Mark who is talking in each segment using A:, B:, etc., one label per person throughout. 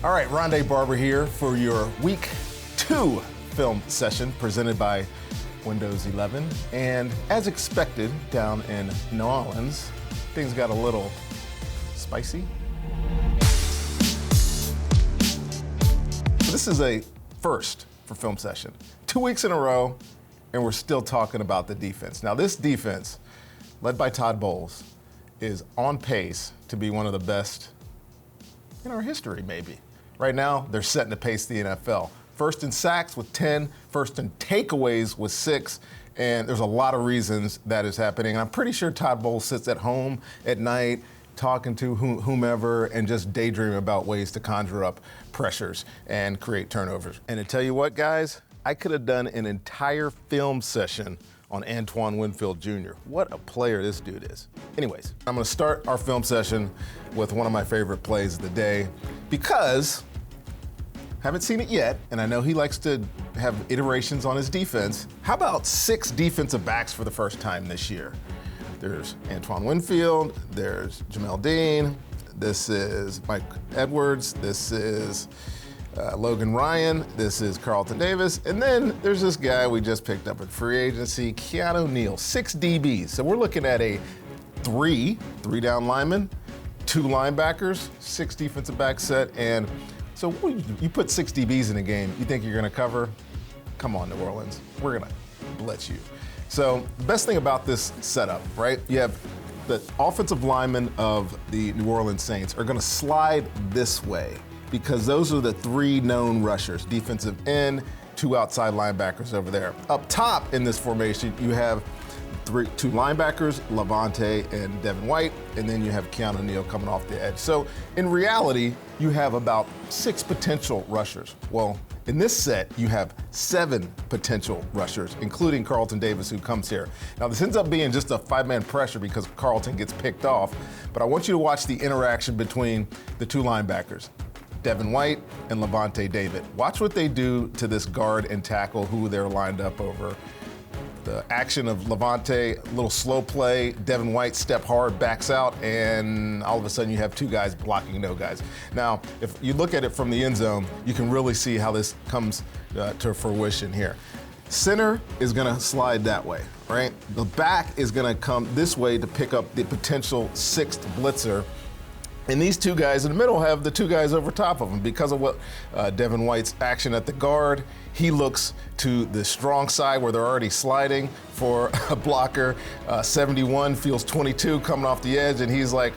A: All right, Ronde Barber here for your week 2 film session presented by Windows 11. And as expected, down in New Orleans, things got a little spicy. So this is a first for film session. 2 weeks in a row, and we're still talking about the defense. Now this defense, led by Todd Bowles, is on pace to be one of the best in our history, maybe. Right now, they're setting the pace of the NFL. First in sacks with 10, first in takeaways with 6, and there's a lot of reasons that is happening. And I'm pretty sure Todd Bowles sits at home at night talking to whomever and just daydreaming about ways to conjure up pressures and create turnovers. And to tell you what, guys, I could have done an entire film session on Antoine Winfield Jr. What a player this dude is. Anyways, I'm gonna start our film session with one of my favorite plays of the day because haven't seen it yet, and I know he likes to have iterations on his defense. How about 6 defensive backs for the first time this year? There's Antoine Winfield, there's Jamel Dean, this is Mike Edwards, this is Logan Ryan, this is Carlton Davis, and then there's this guy we just picked up at free agency, Keanu Neal, 6 DBs. So we're looking at a 3 down linemen, 2 linebackers, 6 defensive back set, and so you put 6 DBs in a game, you think you're gonna cover? Come on, New Orleans, we're gonna blitz you. So the best thing about this setup, right? You have the offensive linemen of the New Orleans Saints are gonna slide this way because those are the 3 known rushers, defensive end, 2 outside linebackers over there. Up top in this formation, you have 2 linebackers, Levante and Devin White, and then you have Keanu Neal coming off the edge. So in reality, you have about 6 potential rushers. Well, in this set, you have 7 potential rushers, including Carlton Davis, who comes here. Now, this ends up being just a 5-man pressure because Carlton gets picked off, but I want you to watch the interaction between the 2 linebackers, Devin White and Levante David. Watch what they do to this guard and tackle who they're lined up over. The action of Levante, a little slow play, Devin White step hard, backs out, and all of a sudden you have 2 guys blocking no guys. Now, if you look at it from the end zone, you can really see how this comes to fruition here. Center is gonna slide that way, right? The back is gonna come this way to pick up the potential 6th blitzer. And these 2 guys in the middle have the 2 guys over top of them. Because of what Devin White's action at the guard, he looks to the strong side where they're already sliding for a blocker. 71 feels 22 coming off the edge, and he's like,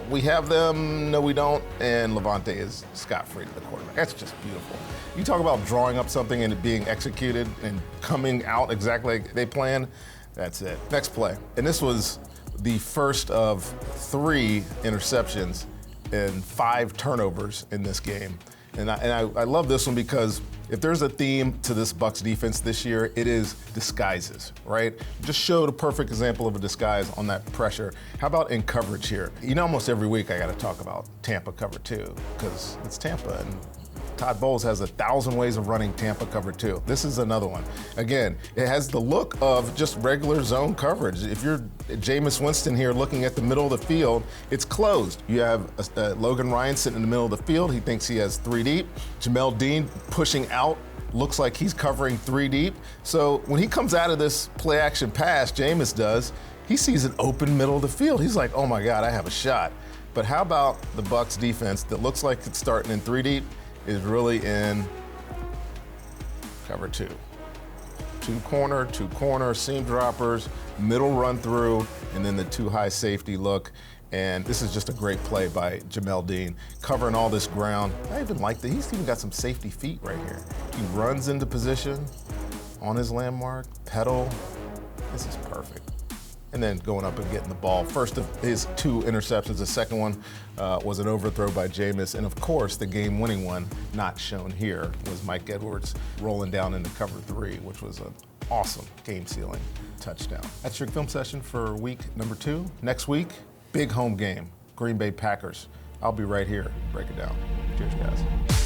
A: we have them, no we don't, and Levante is scot-free to the quarterback. That's just beautiful. You talk about drawing up something and it being executed and coming out exactly like they planned, that's it. Next play, and this was the first of 3 interceptions and 5 turnovers in this game. And I love this one because if there's a theme to this Bucs defense this year, it is disguises, right? Just showed a perfect example of a disguise on that pressure. How about in coverage here? You know, almost every week I got to talk about Tampa cover 2 because it's Tampa, and Todd Bowles has 1,000 ways of running Tampa cover 2. This is another one. Again, it has the look of just regular zone coverage. If you're Jameis Winston here looking at the middle of the field, it's closed. You have Logan Ryan sitting in the middle of the field. He thinks he has 3 deep. Jamel Dean pushing out, looks like he's covering 3 deep. So when he comes out of this play action pass, Jameis does, he sees an open middle of the field. He's like, oh my God, I have a shot. But how about the Bucs defense that looks like it's starting in 3 deep? Is really in cover 2. 2 corner, seam droppers, middle run through, and then the 2 high safety look. And this is just a great play by Jamel Dean, covering all this ground. I even like that. He's even got some safety feet right here. He runs into position on his landmark, pedal. This is perfect. And then going up and getting the ball. First of his 2 interceptions. The second one was an overthrow by Jameis. And of course, the game-winning one, not shown here, was Mike Edwards rolling down into cover 3, which was an awesome game-sealing touchdown. That's your film session for week number 2. Next week, big home game, Green Bay Packers. I'll be right here to break it down. Cheers, guys.